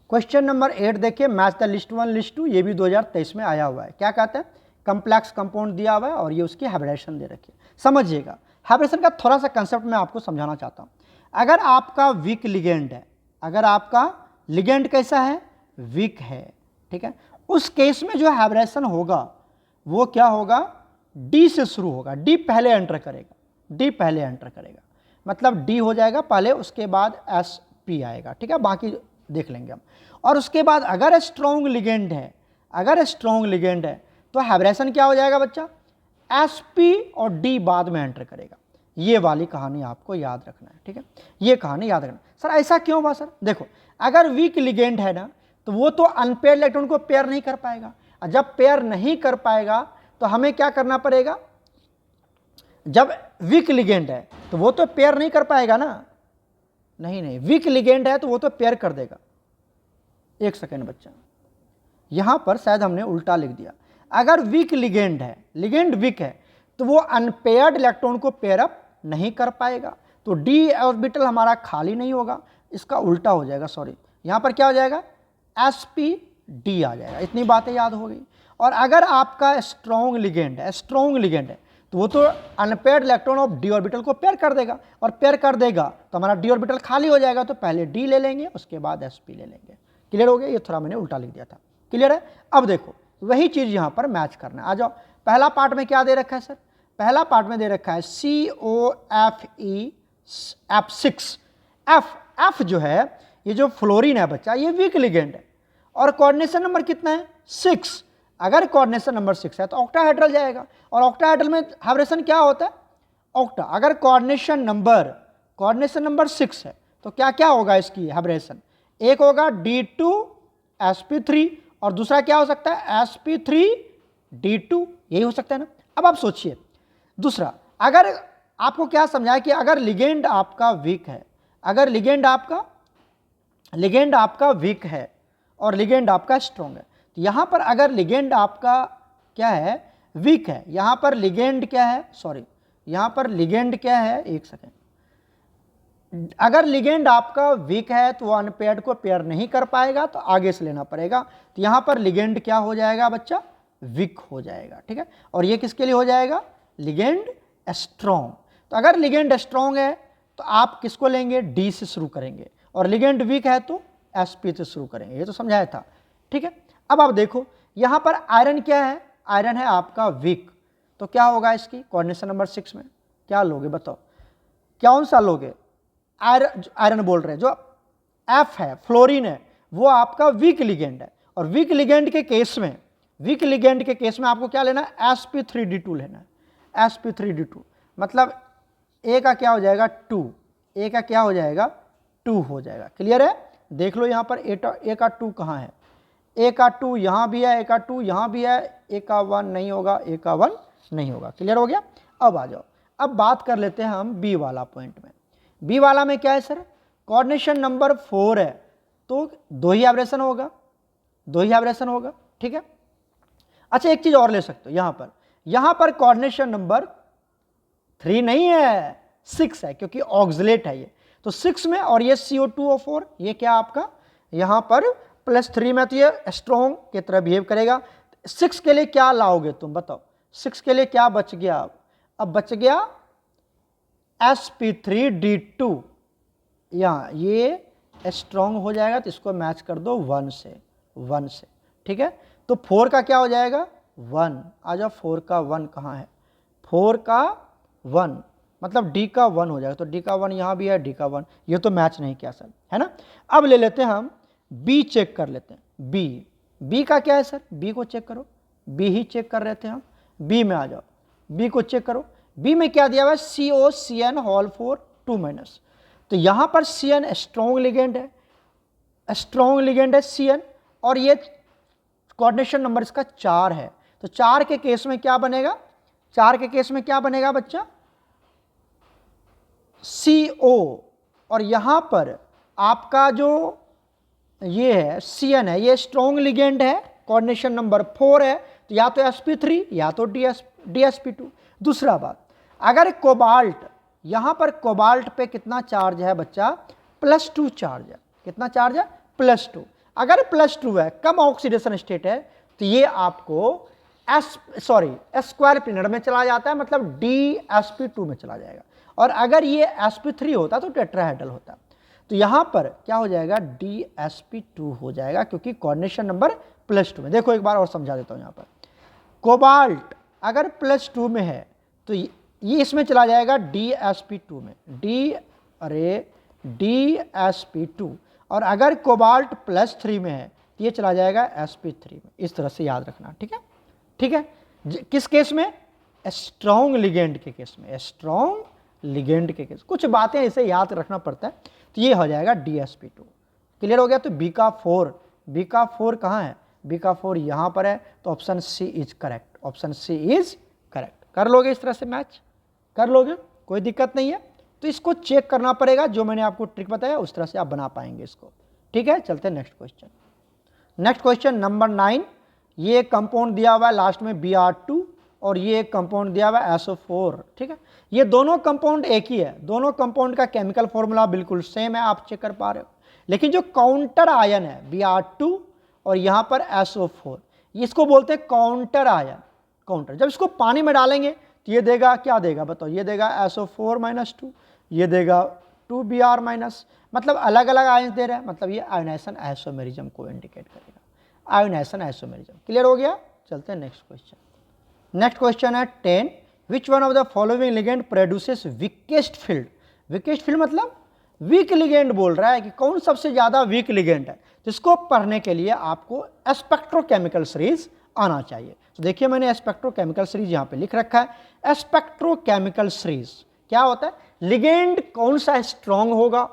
Speaker 1: क्वेश्चन नंबर 8 देखिए, मैच द लिस्ट 1 लिस्ट 2, ये भी 2023 में आया हुआ है। क्या कहते हैं? कम्प्लेक्स कंपाउंड दिया हुआ है और ये उसकी हाइब्रिडेशन दे रखी है। समझिएगा, हाइब्रिडेशन का थोड़ा सा कंसेप्ट मैं आपको समझाना चाहता हूँ। अगर आपका वीक लिगेंड है, अगर आपका लिगेंड कैसा है? वीक है। ठीक है, उस केस में जो हाइब्रिडेशन होगा वो क्या होगा? डी से शुरू होगा। डी पहले एंटर करेगा, डी पहले एंटर करेगा, मतलब डी हो जाएगा पहले, उसके बाद एस पी आएगा। ठीक है, बाकी देख लेंगे हम। और उसके बाद अगर स्ट्रॉन्ग लिगेंड है, अगर स्ट्रॉन्ग लिगेंड है तो हाइब्रेशन क्या हो जाएगा बच्चा, sp और d बाद में एंटर करेगा। ये वाली कहानी आपको याद रखना है, ठीक है, ये कहानी याद रखना। सर ऐसा क्यों हुआ सर, देखो अगर वीक लिगेंड है ना तो वो तो अनपेयर्ड इलेक्ट्रॉन को पेयर नहीं कर पाएगा, और जब पेयर नहीं कर पाएगा तो हमें क्या करना पड़ेगा, जब वीक लिगेंड है तो वो तो पेयर नहीं कर पाएगा ना, नहीं वीक लिगेंड है तो वो तो पेयर कर देगा। एक सेकेंड बच्चा, यहां पर शायद हमने उल्टा लिख दिया। अगर वीक लिगेंड है, लिगेंड वीक है, तो वो अनपेयर्ड इलेक्ट्रॉन को पेयर अप नहीं कर पाएगा, तो डी ऑर्बिटल हमारा खाली नहीं होगा, इसका उल्टा हो जाएगा, सॉरी यहां पर क्या हो जाएगा, sp_d आ जाएगा। इतनी बातें याद हो गई। और अगर आपका स्ट्रॉन्ग लिगेंड है, स्ट्रॉन्ग लिगेंड है, तो वो तो unpaired electron of D orbital को पेयर कर देगा, और पेयर कर देगा तो हमारा डी ऑर्बिटल खाली हो जाएगा, तो पहले डी ले लेंगे उसके बाद sp ले लेंगे। क्लियर हो गया, ये थोड़ा मैंने उल्टा लिख दिया था। क्लियर है। अब देखो वही चीज यहां पर मैच करना है। आ जाओ, पहला पार्ट में क्या दे रखा है सर, पहला पार्ट में दे रखा है COFe F6। F जो है, ये जो फ्लोरीन है बच्चा, ये वीक लिगेंड है, और कोऑर्डिनेशन नंबर कितना है, 6। अगर कोऑर्डिनेशन नंबर 6 है तो ऑक्टाहेड्रल जाएगा, और ऑक्टाहेड्रल में हाइब्रेशन क्या होता है, ऑक्टा। अगर कोऑर्डिनेशन नंबर 6 है तो क्या क्या होगा इसकी हाइब्रेशन, एक होगा D2sp3 और दूसरा क्या हो सकता है sp3d2, यही हो सकता है ना। अब आप सोचिए दूसरा, अगर आपको क्या समझाया कि अगर लिगेंड आपका वीक है, अगर लिगेंड आपका वीक है और लिगेंड आपका स्ट्रॉन्ग है, तो यहां पर अगर लिगेंड आपका क्या है, वीक है, यहां पर लिगेंड क्या है, सॉरी यहां पर लिगेंड क्या है, एक सेकेंड, अगर लिगेंड आपका वीक है तो वो अनपेयर्ड को पेयर नहीं कर पाएगा, तो आगे से लेना पड़ेगा। तो यहां पर लिगेंड क्या हो जाएगा बच्चा, वीक हो जाएगा, ठीक है। और ये किसके लिए हो जाएगा, लिगेंड स्ट्रॉन्ग। तो अगर लिगेंड स्ट्रॉन्ग है तो आप किसको लेंगे, डी से शुरू करेंगे, और लिगेंड वीक है तो sp से शुरू करेंगे, ये तो समझाया था, ठीक है। अब आप देखो यहां पर आयरन क्या है, आयरन है आपका वीक, तो क्या होगा इसकी कोऑर्डिनेशन नंबर 6 में, क्या लोगे बताओ, कौन सा लोगे, आयरन बोल रहे हैं, जो F है फ्लोरीन है, वो आपका वीक लिगेंड है, और वीक लिगेंड के केस में आपको क्या लेना है, sp3d2 लेना है, sp3d2, मतलब ए का क्या हो जाएगा 2, ए का क्या हो जाएगा 2 हो जाएगा। क्लियर है, देख लो यहाँ पर ए का 2 कहाँ है, ए का 2 यहाँ भी है, ए का 2 यहाँ भी है, ए का 1 नहीं होगा, ए का 1 नहीं होगा। क्लियर हो गया। अब आ जाओ, अब बात कर लेते हैं हम बी वाला पॉइंट में। बी वाला में क्या है सर, कोऑर्डिनेशन नंबर 4 है, तो दो ही हाइब्रेशन होगा, ठीक है। अच्छा एक चीज और ले सकते हो, यहां पर कोऑर्डिनेशन नंबर 3 नहीं है, 6 है, क्योंकि ऑक्सिलेट है ये, तो 6 में, और ये CO2O4, ये क्या आपका यहां पर +3 में, तो ये स्ट्रॉन्ग की तरह बिहेव करेगा। 6 के लिए क्या लाओगे तुम बताओ, 6 के लिए क्या बच गया, अब बच गया sp3d2, यहाँ ये स्ट्रॉन्ग हो जाएगा, तो इसको मैच कर दो 1 से, ठीक है। तो 4 का क्या हो जाएगा 1, आ जाओ 4 का 1 कहाँ है, 4 का 1 मतलब d का 1 हो जाएगा, तो d का 1 यहाँ भी है, d का 1, ये तो मैच नहीं किया सर, है ना। अब ले लेते हैं हम b, चेक कर लेते हैं b का क्या है सर, b को चेक करो, b ही चेक कर रहे थे हम, b में आ जाओ, b को चेक करो, b में क्या दिया हुआ है COCN4 2-, तो यहां पर Cn स्ट्रॉन्ग लिगेंड है, Cn, और ये कोऑर्डिनेशन नंबर इसका 4 है, तो 4 के केस में क्या बनेगा, बच्चा CO, और यहां पर आपका जो ये है Cn है, ये स्ट्रॉन्ग लिगेंड है, कोऑर्डिनेशन नंबर 4 है, तो या तो sp3 या तो dsp2। दूसरा बात, अगर कोबाल्ट, यहां पर कोबाल्ट पे कितना चार्ज है बच्चा, +2 चार्ज है, कितना चार्ज है +2, अगर +2 है, कम ऑक्सीडेशन स्टेट है, तो ये आपको स्क्वायर प्लेनर में चला जाता है, मतलब dsp2 में चला जाएगा, और अगर ये sp3 होता तो टेट्राहेड्रल होता, तो यहां पर क्या हो जाएगा dsp2 हो जाएगा, क्योंकि कोऑर्डिनेशन नंबर +2 में। देखो एक बार और समझा देता हूं, यहां पर कोबाल्ट अगर +2 में है तो ये इसमें चला जाएगा dsp2 में, dsp2, और अगर कोबाल्ट +3 में है तो ये चला जाएगा sp3 में। इस तरह से याद रखना, ठीक है। ठीक है, किस केस में? स्ट्रॉन्ग लिगेंड के केस में, स्ट्रॉन्ग लिगेंड के केस। कुछ बातें इसे याद रखना पड़ता है, तो ये हो जाएगा DsP2। क्लियर हो गया? तो बी का 4 कहाँ है? बी का 4 यहाँ पर है, तो option C is correct, option C is correct. कर लोगे इस तरह से मैच? कर लोगे, कोई दिक्कत नहीं है। तो इसको चेक करना पड़ेगा, जो मैंने आपको ट्रिक बताया उस तरह से आप बना पाएंगे इसको। ठीक है, चलते हैं next question. Next question number 9। ये कंपाउंड दिया हुआ है लास्ट में Br2 और ये एक कंपाउंड दिया हुआ है SO4। ठीक है, ये दोनों कंपाउंड एक ही है, दोनों कंपाउंड का केमिकल फॉर्मूला बिल्कुल सेम है, आप चेक कर पा रहे हो। लेकिन जो काउंटर आयन है Br2 और यहाँ पर SO4, इसको बोलते हैं काउंटर आयन। काउंटर, जब इसको पानी में डालेंगे तो ये देगा, क्या देगा बताओ? ये देगा SO4 - 2, ये देगा 2Br-, मतलब अलग अलग आयन दे रहा है, मतलब ये आयोनाइजेशन आइसोमेरिज्म को इंडिकेट करेगा, आयोनाइजेशन आइसोमेरिज्म। क्लियर हो गया? चलते हैं नेक्स्ट क्वेश्चन। नेक्स्ट क्वेश्चन है 10। Which one of the following ligand produces weakest field? Weakest field मतलब वीक लिगेंड बोल रहा है कि कौन सबसे ज्यादा वीक लिगेंड है। तो इसको पढ़ने के लिए आपको स्पेक्ट्रोकेमिकल सीरीज आना चाहिए। तो देखिए मैंने स्पेक्ट्रोकेमिकल सीरीज यहाँ पे लिख रखा है। स्पेक्ट्रोकेमिकल सीरीज क्या होता है? लिगेंड कौन सा स्ट्रॉन्ग होगा,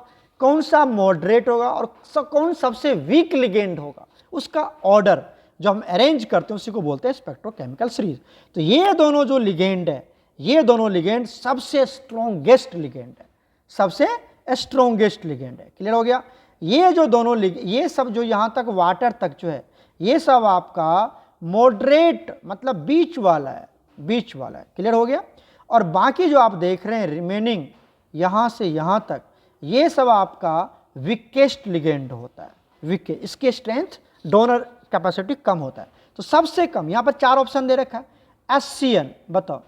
Speaker 1: कौन सा मॉडरेट होगा और कौन सबसे वीक लिगेंड होगा, उसका ऑर्डर जो हम अरेंज करते हैं उसी को बोलते हैं स्पेक्ट्रोकेमिकल सीरीज। तो ये दोनों जो लिगेंड है, ये दोनों लिगेंड सबसे स्ट्रॉन्गेस्ट लिगेंड है, सबसे स्ट्रॉन्गेस्ट लिगेंड है। क्लियर हो गया? ये जो दोनों ये सब जो यहाँ तक वाटर तक जो है, ये सब आपका मॉडरेट मतलब बीच वाला है, बीच वाला है। क्लियर हो गया? और बाकी जो आप देख रहे हैं रिमेनिंग यहाँ से यहाँ तक, ये सब आपका वीकेस्ट लिगेंड होता है। वीकेस्ट, इसके स्ट्रेंथ डोनर कैपेसिटी कम होता है। तो सबसे कम यहाँ पर 4 ऑप्शन दे रखा है। SCN बताओ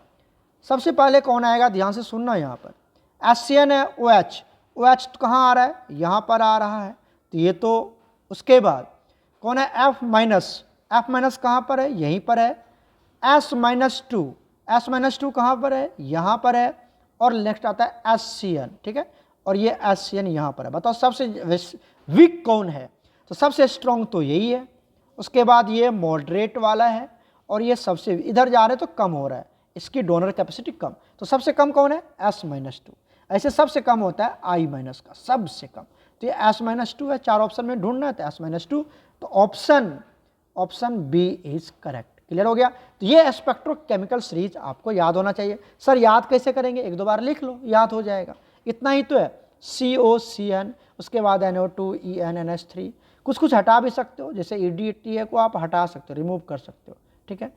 Speaker 1: सबसे पहले कौन आएगा? ध्यान से सुनना, यहाँ पर SCN है OH। OH कहाँ आ रहा है? यहाँ पर आ रहा है, तो ये तो। उसके बाद कौन है? F-। कहाँ पर है? यहीं पर है। S-2 कहाँ पर है? यहाँ पर है। और नेक्स्ट आता है SCN। ठीक है, और ये SCN यहाँ पर है। बताओ सबसे वीक कौन है? तो सबसे स्ट्रॉन्ग तो यही है। उसके बाद ये मॉडरेट वाला है, और ये सबसे इधर जा रहे हैं तो कम हो रहा है, इसकी डोनर कैपेसिटी कम। तो सबसे कम कौन है? S-2। ऐसे सबसे कम होता है I- का, सबसे कम। तो ये S-2 है। 4 ऑप्शन में ढूंढना है तो S-2, तो option B is correct. Clear हो गया? तो ये स्पेक्ट्रोकेमिकल सीरीज आपको याद होना चाहिए। सर याद कैसे करेंगे? 1-2 बार लिख लो, याद हो जाएगा। इतना ही तो है। COCN, उसके बाद NO2 EN NH3। कुछ कुछ हटा भी सकते हो, जैसे EDTA को आप हटा सकते हो, रिमूव कर सकते हो। ठीक है,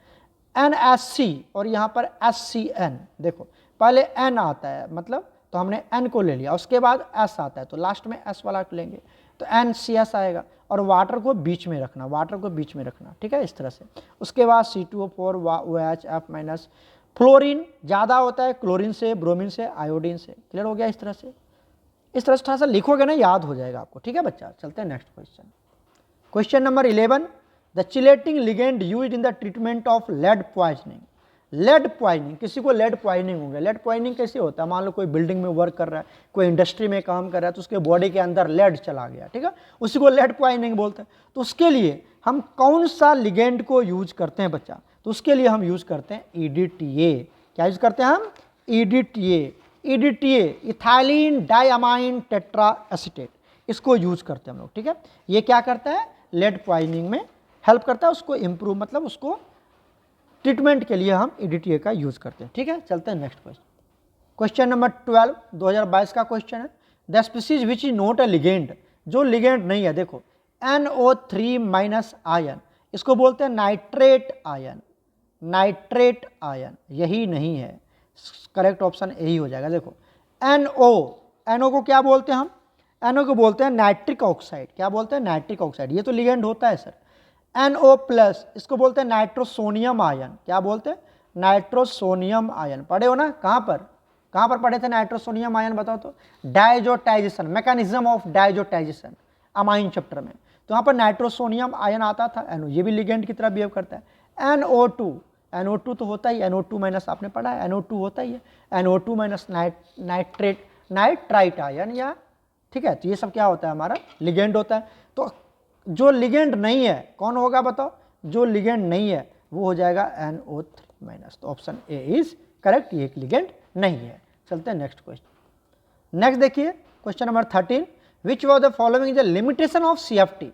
Speaker 1: NSC और यहाँ पर SCN। देखो पहले N आता है, मतलब तो हमने N को ले लिया, उसके बाद S आता है, तो लास्ट में S वाला लेंगे, तो NCS आएगा। और वाटर को बीच में रखना, वाटर को बीच में रखना। ठीक है, इस तरह से। उसके बाद C2O4 OH F-। फ्लोरीन ज़्यादा होता है क्लोरीन से, ब्रोमीन से, आयोडीन से। क्लियर हो गया? इस तरह से थोड़ा सा लिखोगे ना, याद हो जाएगा आपको। ठीक है बच्चा, चलते हैं next question. Question number 11। The chelating ligand used in the treatment of lead poisoning. Lead poisoning, किसी को लेड पॉइजनिंग हो गया। लेड पॉइजनिंग कैसे होता है? मान लो कोई बिल्डिंग में वर्क कर रहा है, कोई इंडस्ट्री में काम कर रहा है, तो उसके बॉडी के अंदर लेड चला गया। ठीक है, उसी को लेड पॉइजनिंग बोलते हैं। तो उसके लिए हम कौन सा लिगेंड को यूज करते हैं बच्चा? तो उसके लिए हम यूज करते हैं EDTA। क्या यूज करते हैं हम? EDTA, ethylene diamine tetra acetate, इसको यूज करते हैं हम लोग। ठीक है, ये क्या करता है? लेड पॉइजनिंग में हेल्प करता है, उसको इम्प्रूव, मतलब उसको ट्रीटमेंट के लिए हम EDTA का यूज करते हैं। ठीक है, चलते हैं नेक्स्ट क्वेश्चन। क्वेश्चन नंबर 12 2022 का क्वेश्चन है। The species which is not a ligand, जो लिगेंड नहीं है। देखो NO3- आयन, इसको बोलते हैं नाइट्रेट आयन। नाइट्रेट आयन यही नहीं है, करेक्ट ऑप्शन यही हो जाएगा। देखो NO को क्या बोलते हैं हम? NO को बोलते हैं नाइट्रिक ऑक्साइड। क्या बोलते हैं? Nitric oxide. ये तो लिगेंड होता है सर। NO+, इसको बोलते हैं नाइट्रोसोनियम आयन। क्या बोलते हैं? Nitrosonium ion. पढ़े हो ना? कहाँ पर पढ़े थे नाइट्रोसोनियम आयन? बताओ तो। Diazotization, mechanism of diazotization, amine chapter में। तो यहाँ पर नाइट्रोसोनियम आयन आता था। NO, ये भी लिगेंड की तरह बिहेव करता है। NO2 तो होता ही, NO2- आपने पढ़ा है, NO2 होता ही है। NO2- नाइट्राइट आयन, या ठीक है। तो ये सब क्या होता है? हमारा लिगेंड होता है। तो जो लिगेंड नहीं है कौन होगा बताओ? जो लिगेंड नहीं है वो हो जाएगा NO3 माइनस। तो ऑप्शन ए इज करेक्ट, ये एक लिगेंड नहीं है। चलते हैं नेक्स्ट क्वेश्चन। नेक्स्ट देखिए question number 13, which of the following is the limitation of CFT।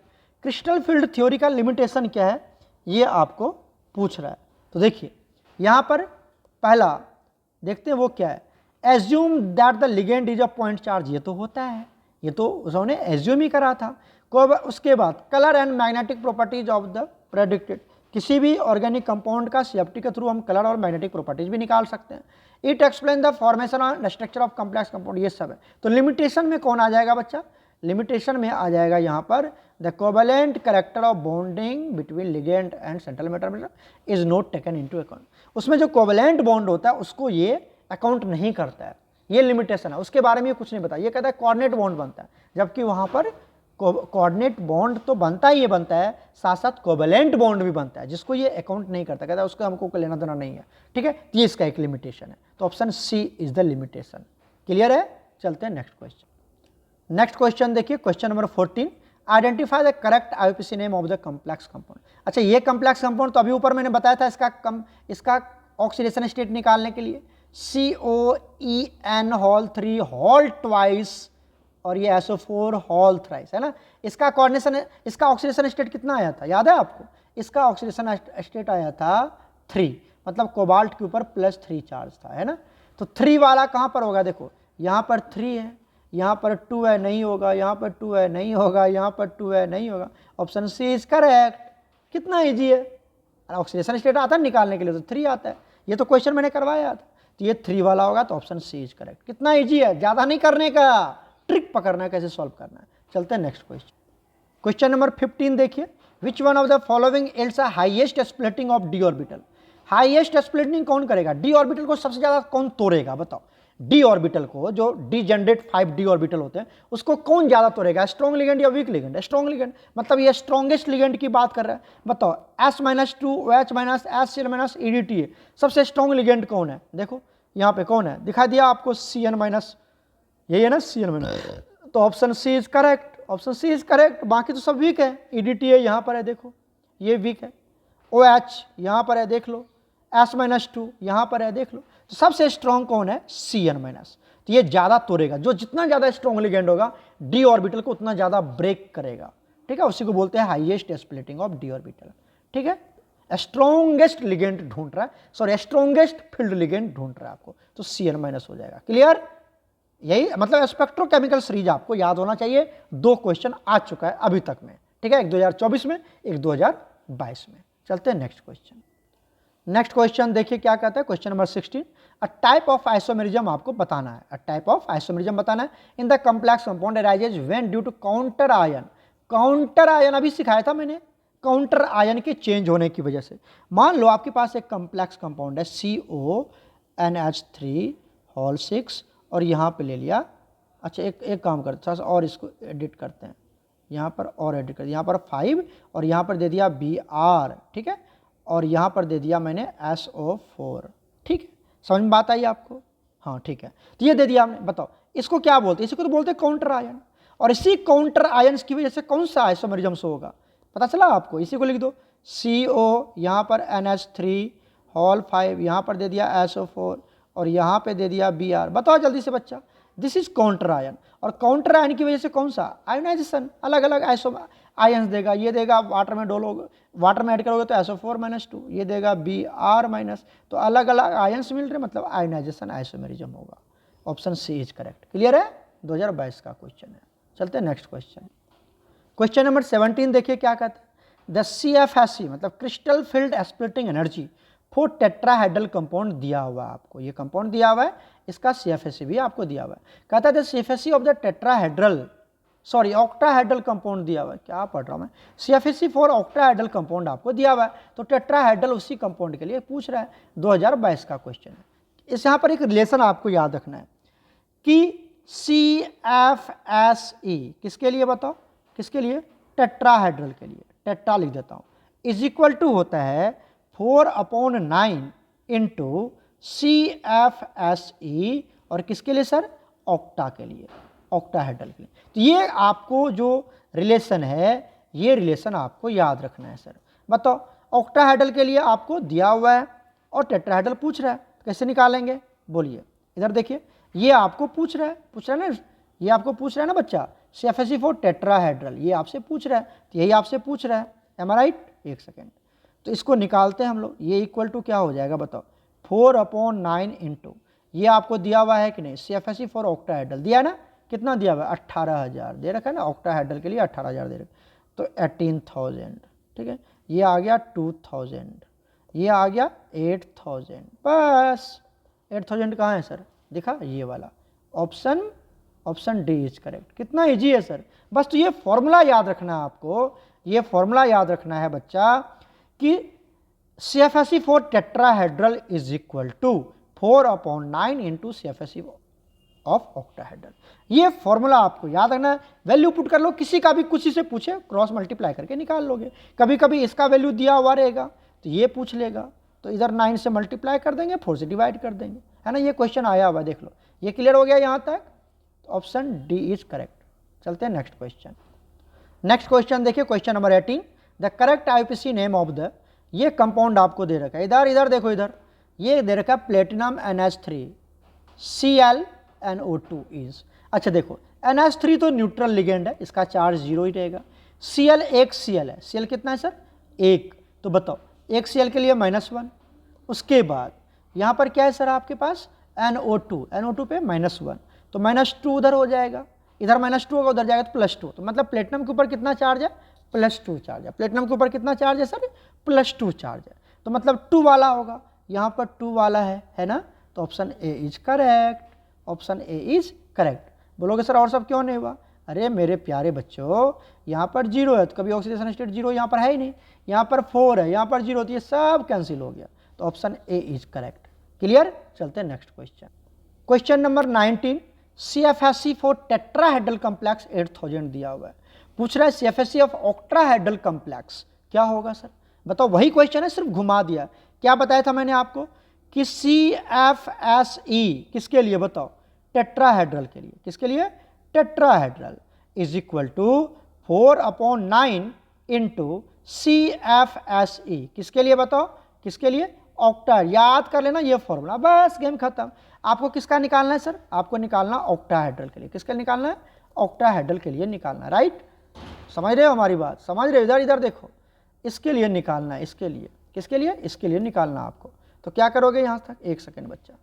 Speaker 1: Crystal field theory का लिमिटेशन क्या है, ये आपको पूछ रहा है। तो देखिए यहाँ पर पहला देखते हैं वो क्या है, assume that the ligand is a point charge. ये तो होता है, ये तो उन्होंने एज्यूम ही करा था। उसके बाद colour and magnetic properties of the predicted, किसी भी ऑर्गेनिक कंपाउंड का CFT के थ्रू हम कलर और मैग्नेटिक प्रॉपर्टीज भी निकाल सकते हैं। It explain the formation and structure of complex compound, ये सब है। तो लिमिटेशन में कौन आ जाएगा बच्चा, लिमिटेशन में आ जाएगा यहाँ पर the covalent character of bonding between ligand and central matter is not taken into account. उसमें जो कोवेलेंट बॉन्ड होता है उसको ये अकाउंट नहीं करता है, ये लिमिटेशन है। उसके बारे में कुछ नहीं बताया, ये कहता है कोऑर्डिनेट बॉन्ड बनता है, जबकि वहाँ पर कोऑर्डिनेट बॉन्ड तो बनता ही ये बनता है, साथ साथ कोवेलेंट बॉन्ड भी बनता है, जिसको ये अकाउंट नहीं करता, कहता है उसका हमको लेना देना नहीं है। ठीक है, तो ये इसका एक लिमिटेशन है। तो option C is the limitation. Clear है। चलते हैं नेक्स्ट क्वेश्चन। नेक्स्ट क्वेश्चन देखिए question number 14, identify the correct IUPAC name of the complex compound. अच्छा, ये कॉम्प्लेक्स कंपाउंड तो अभी ऊपर मैंने बताया था, इसका ऑक्सीडेशन स्टेट निकालने के लिए COEN होल 3 होल ट्वाइस और ये SO4 होल थ्राइस, है ना। इसका कोऑर्डिनेशन, इसका ऑक्सीडेशन स्टेट कितना आया था, याद है आपको, इसका ऑक्सीडेशन स्टेट आया था 3, मतलब कोबाल्ट के ऊपर +3 चार्ज था, है ना। तो 3 वाला कहाँ पर होगा, देखो यहाँ पर 3 है, यहाँ पर 2 है, नहीं होगा, यहाँ पर 2 है, नहीं होगा, यहाँ पर 2 है, नहीं होगा। Option C is correct. कितना ईजी है, ऑक्सीडेशन स्टेट आता है निकालने के लिए तो 3 आता है, ये तो क्वेश्चन मैंने करवाया था। तो ये 3 वाला होगा, तो ऑप्शन सी इज करेक्ट। कितना ईजी है, ज़्यादा नहीं करने का, ट्रिक पकड़ना है कैसे सॉल्व करना है। चलते हैं नेक्स्ट क्वेश्चन। क्वेश्चन नंबर 15 देखिए, which one of the following is the highest splitting of D orbital. Highest splitting कौन करेगा, डी ऑर्बिटल को सबसे ज्यादा कौन तोड़ेगा, बताओ। डी ऑर्बिटल को, जो डी जनरेट 5 डी ऑर्बिटल होते हैं, उसको कौन ज्यादा तोड़ेगा, स्ट्रॉन्ग लिगेंड या वीक लिगेंड। स्ट्रॉन्ग लिगेंड, मतलब ये स्ट्रॉन्गेस्ट लिगेंड की बात कर रहा है। बताओ S-2 OH- HCl- EDTA सबसे स्ट्रॉन्ग लिगेंड कौन है, देखो यहाँ पे कौन है, दिखा दिया आपको CN-, यही है ना CN-। तो option C is correct, option C is correct. बाकी तो सब वीक है। EDTA यहाँ पर है, देखो ये वीक है। OH यहाँ पर है, देख लो। S-2 यहाँ पर है, देख लो। तो सबसे स्ट्रॉन्ग कौन है, CN-। तो ये ज़्यादा तोड़ेगा, जो जितना ज़्यादा स्ट्रॉन्ग लिगेंड होगा डी ऑर्बिटल को उतना ज़्यादा ब्रेक करेगा। ठीक है, उसी को बोलते हैं highest splitting of D orbital. ठीक है, स्ट्रॉन्गेस्ट लिगेंड ढूंढ रहा है, सॉरी स्ट्रॉन्गेस्ट फील्ड लिगेंड ढूंढ रहा है आपको, तो CN- हो जाएगा। क्लियर, यही मतलब स्पेक्ट्रोकेमिकल सीरीज आपको याद होना चाहिए। 2 क्वेश्चन आ चुका है अभी तक में। ठीक है, एक 2024 में, एक 2022 में। चलते हैं नेक्स्ट क्वेश्चन। नेक्स्ट क्वेश्चन देखिए क्या कहता है, question number 16, a type of isomerism आपको बताना है। अ टाइप ऑफ आइसोमेरिज्म बताना है in the complex compound arises when due to counter ion. Counter ion अभी सिखाया था मैंने, काउंटर आयन के चेंज होने की वजह से। मान लो आपके पास एक कॉम्प्लेक्स कंपाउंड है CONH3 होल 6 और यहाँ पे ले लिया। अच्छा, एक काम करते थोड़ा सा और इसको एडिट करते हैं, यहाँ पर और एडिट कर दिया, यहाँ पर 5 और यहाँ पर दे दिया Br। ठीक है, और यहाँ पर दे दिया मैंने SO4। ठीक है, समझ में बात आई आपको, हाँ ठीक है। तो ये दे दिया हमने, बताओ इसको क्या बोलते हैं, इसी को तो बोलते हैं काउंटर आयन। और इसी काउंटर आयन की वजह से कौन सा आइसोमेरिज्म होगा, पता चला आपको। इसी को लिख दो, CO यहाँ पर NH3 होल 5, यहाँ पर दे दिया SO4 और यहाँ पे दे दिया Br। बताओ जल्दी से बच्चा, दिस इज काउंटर आयन। और काउंटर आयन की वजह से कौन सा आयोनाइजेशन, अलग अलग आयन्स देगा। ये देगा वाटर में डोलोगे, वाटर में ऐड करोगे तो SO4-2, ये देगा Br-। तो अलग अलग आयन्स मिल रहे, मतलब आयोनाइजेशन आइसोमेरिज्म होगा। Option C is correct. Clear है, 2022 का क्वेश्चन है। चलते हैं नेक्स्ट क्वेश्चन। क्वेश्चन नंबर 17 देखिए क्या कहता है, द CFSE मतलब crystal field splitting energy for tetrahedral compound दिया हुआ है आपको। ये कंपाउंड दिया हुआ है, इसका CFSE भी आपको दिया हुआ है। कहता है CFSE of the tetrahedral, sorry octahedral compound दिया हुआ है, क्या पढ़ रहा हूँ मैं, CFSE फॉर ऑक्टाहेड्रल कंपाउंड आपको दिया हुआ है। तो टेट्राहेड्रल उसी कंपाउंड के लिए पूछ रहा है, 2022 का क्वेश्चन है। इस यहाँ पर एक रिलेशन आपको याद रखना है कि CFSE किसके लिए, बताओ किसके लिए, टेट्राहेड्रल के लिए। टेट्रा लिख देता हूँ, इज इक्वल टू होता है 4/9 इंटू CFSE और किसके लिए सर, ऑक्टा के लिए, ऑक्टाहेड्रल के लिए। तो ये आपको जो रिलेशन है, ये रिलेशन आपको याद रखना है सर। बताओ, ऑक्टाहेड्रल के लिए आपको दिया हुआ है और टेट्राहेड्रल पूछ रहा है, कैसे निकालेंगे बोलिए। इधर देखिए, ये आपको पूछ रहा है ना, ये आपको पूछ रहा है ना बच्चा, CFSE फॉर टेट्राहेड्रल, ये आपसे पूछ रहा है, तो यही आपसे पूछ रहा है, एम आई राइट। एक सेकेंड, तो इसको निकालते हैं हम लोग। ये इक्वल टू क्या हो जाएगा बताओ, 4/9 इंटू, ये आपको दिया हुआ है कि नहीं, CFSE फॉर ऑक्टाहेड्रल दिया है ना, कितना दिया हुआ है, 18,000 दे रखा है ना, ऑक्टाहेड्रल के लिए 18,000 दे रखा, तो 18,000, ठीक है। ये आ गया 2,000, ये आ गया 8,000, बस 8,000 कहाँ है सर, दिखा ये वाला ऑप्शन डी इज करेक्ट। कितना इजी है सर, बस तो ये फॉर्मूला याद रखना है आपको, ये फॉर्मूला याद रखना है बच्चा कि CFSE for tetrahedral is equal to 4/9 into CFSE of octahedral. ये फॉर्मूला आपको याद रखना है, वैल्यू पुट कर लो, किसी का भी कुछ से पूछे क्रॉस मल्टीप्लाई करके निकाल लोगे। कभी कभी इसका वैल्यू दिया हुआ रहेगा तो ये पूछ लेगा, तो इधर 9 से मल्टीप्लाई कर देंगे, 4 से डिवाइड कर देंगे, है ना। ये क्वेश्चन आया हुआ देख लो, ये क्लियर हो गया यहाँ तक, तो ऑप्शन डी इज करेक्ट। चलते हैं नेक्स्ट क्वेश्चन। नेक्स्ट क्वेश्चन देखिए, question number 18, the correct IUPAC name of the, ये कंपाउंड आपको दे रखा है, इधर देखो, इधर ये दे रखा है प्लेटिनम NH3 ClNO2 इज। अच्छा देखो, NH3 तो न्यूट्रल लिगेंड है, इसका चार्ज 0 ही रहेगा। Cl एक Cl है, Cl कितना है सर, 1, तो बताओ एक Cl के लिए -1, उसके बाद यहाँ पर क्या है सर आपके पास NO2 पे -1, तो -2 उधर हो जाएगा, इधर -2 होगा, उधर जाएगा तो +2, तो मतलब प्लेटिनम के ऊपर कितना चार्ज है, +2 चार्ज है। प्लेटिनम के ऊपर कितना चार्ज है सर, +2 चार्ज है, तो मतलब 2 वाला होगा, यहाँ पर 2 वाला है ना, तो option A is correct, option A is correct. बोलोगे सर और सब क्यों नहीं हुआ, अरे मेरे प्यारे बच्चों, यहाँ पर 0 है तो कभी ऑक्सीडेशन स्टेट 0 यहाँ पर है ही नहीं, यहाँ पर 4 है, यहाँ पर 0, तो ये सब कैंसिल हो गया, तो option A is correct. Clear. चलते हैं next question. Question number 19, CFSE for tetrahedral complex 8,000 दिया हुआ है, पूछ रहा है CFSE ऑफ ऑक्टाहेड्रल कॉम्प्लेक्स क्या होगा सर, बताओ। वही क्वेश्चन है, सिर्फ घुमा दिया। क्या बताया था मैंने आपको कि CFSE किसके लिए बताओ, टेट्राहेड्रल के लिए, किसके लिए, tetrahedral is equal to 4/9 into CFSE, किसके लिए बताओ, किसके लिए, ऑक्टा। याद कर लेना ये फॉर्मूला, बस गेम खत्म। आपको किसका निकालना है सर, आपको निकालना ऑक्टाहेड्रल के लिए, किसका निकालना है, ऑक्टाहेड्रल के लिए निकालना है, राइट। समझ रहे हो हमारी बात, समझ रहे हो, इधर देखो, इसके लिए निकालना है, इसके लिए, किसके लिए, इसके लिए निकालना आपको। तो क्या करोगे यहाँ तक, एक सेकेंड बच्चा,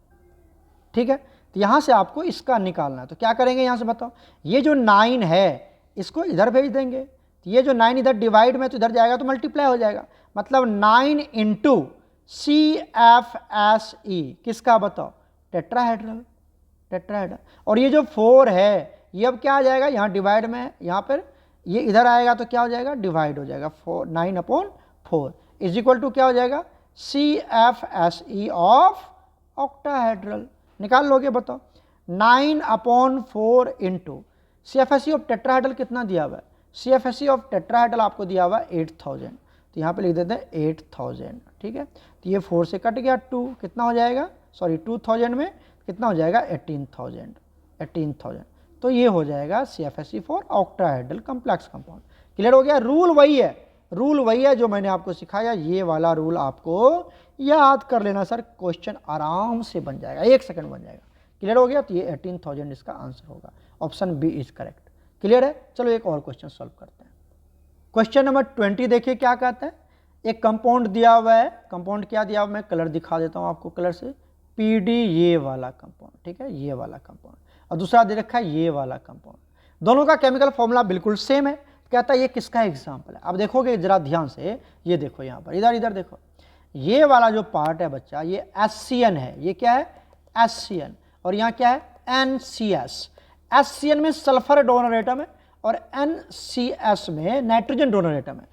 Speaker 1: ठीक है, तो यहाँ से आपको इसका निकालना है, तो क्या करेंगे यहाँ से बताओ, ये जो 9 है इसको इधर भेज देंगे, तो ये जो 9 इधर डिवाइड में तो इधर जाएगा तो मल्टीप्लाई हो जाएगा, मतलब 9 इंटू CFSE किसका बताओ, टेट्राहेड्रल। और ये जो 4 है ये अब क्या आ जाएगा, यहाँ डिवाइड में, यहाँ पर ये इधर आएगा तो क्या हो जाएगा, डिवाइड हो जाएगा, 9/4 इज इक्वल टू क्या हो जाएगा, CFSE ऑफ ऑक्टाहेड्रल। निकाल लोगे बताओ, 9/4 इंटू CFSE ऑफ टेट्राहेड्रल कितना दिया हुआ है, CFSE ऑफ टेट्राहेड्रल आपको दिया हुआ है 8,000, तो यहाँ पे लिख देते हैं 8,000, ठीक है। तो ये 4 से कट गया, 2 कितना हो जाएगा, सॉरी 2,000 में कितना हो जाएगा, 18,000, तो ये हो जाएगा CFSE for octahedral complex compound. Clear हो गया। रूल वही है जो मैंने आपको सिखाया, ये वाला रूल आपको याद कर लेना सर, क्वेश्चन आराम से बन जाएगा, 1 सेकंड बन जाएगा। क्लियर हो गया, तो ये 18,000 इसका आंसर होगा, option B is correct. Clear है। चलो एक और क्वेश्चन सॉल्व करते हैं। क्वेश्चन नंबर 20 देखिए क्या कहता है, एक कंपाउंड दिया हुआ है, कंपाउंड क्या दिया हुआ है, मैं कलर दिखा देता हूँ आपको कलर से, PD ये वाला कंपाउंड, ठीक है, ये वाला कंपाउंड, और दूसरा दे रखा है ये वाला कंपाउंड, दोनों का केमिकल फॉर्मूला बिल्कुल सेम है। कहता है ये किसका एग्जाम्पल है, अब देखोगे जरा ध्यान से, ये देखो यहाँ पर, इधर देखो, ये वाला जो पार्ट है बच्चा, ये SCN है, ये क्या है, SCN, और यहाँ क्या है, NCS। SCN में सल्फर डोनर एटम है और NCS में नाइट्रोजन डोनर एटम है,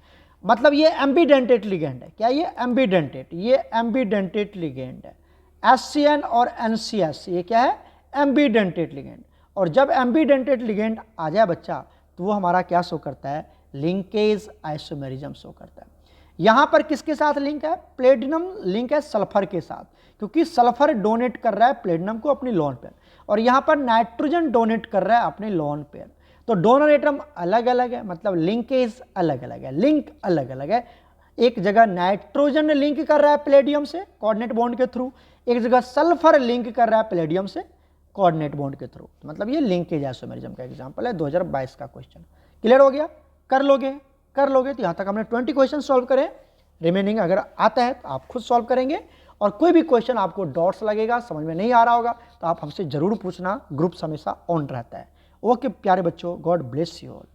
Speaker 1: मतलब ये एम्बीडेंटेट लिगेंड है। क्या ये एम्बीडेंटेट लिगेंड है। SCN और NCS ये क्या है, एम्बीडेंटेट लिगेंड, और जब एम्बीडेंटेट लिगेंड आ जाए बच्चा तो वो हमारा क्या शो करता है, लिंकेज आइसोमेरिज्म शो करता है। यहाँ पर किसके साथ लिंक है, प्लेटिनम लिंक है सल्फर के साथ, क्योंकि सल्फर डोनेट कर रहा है प्लेटिनम को अपनी लोन पेयर, और यहाँ पर नाइट्रोजन डोनेट कर रहा है अपने लोन पेयर। तो डोनर एटम अलग अलग है, मतलब लिंकेज अलग अलग है, लिंक अलग अलग है, एक जगह नाइट्रोजन लिंक कर रहा है पैलेडियम से कोऑर्डिनेट बॉन्ड के थ्रू, एक जगह सल्फर लिंक कर रहा है पैलेडियम से कोऑर्डिनेट बॉन्ड के थ्रू। मतलब ये लिंकेज आइसोमेरिज्म का एग्जांपल है 2022 का क्वेश्चन। क्लियर हो गया? कर लोगे तो यहाँ तक हमने 20 क्वेश्चन सॉल्व करे। रिमेनिंग अगर आता है तो आप खुद सॉल्व करेंगे, और कोई भी क्वेश्चन आपको डॉट्स लगेगा, समझ में नहीं आ रहा होगा तो आप हमसे जरूर पूछना, ग्रुप्स हमेशा ऑन रहता है। ओके प्यारे बच्चों, गॉड ब्लेस यू ऑल।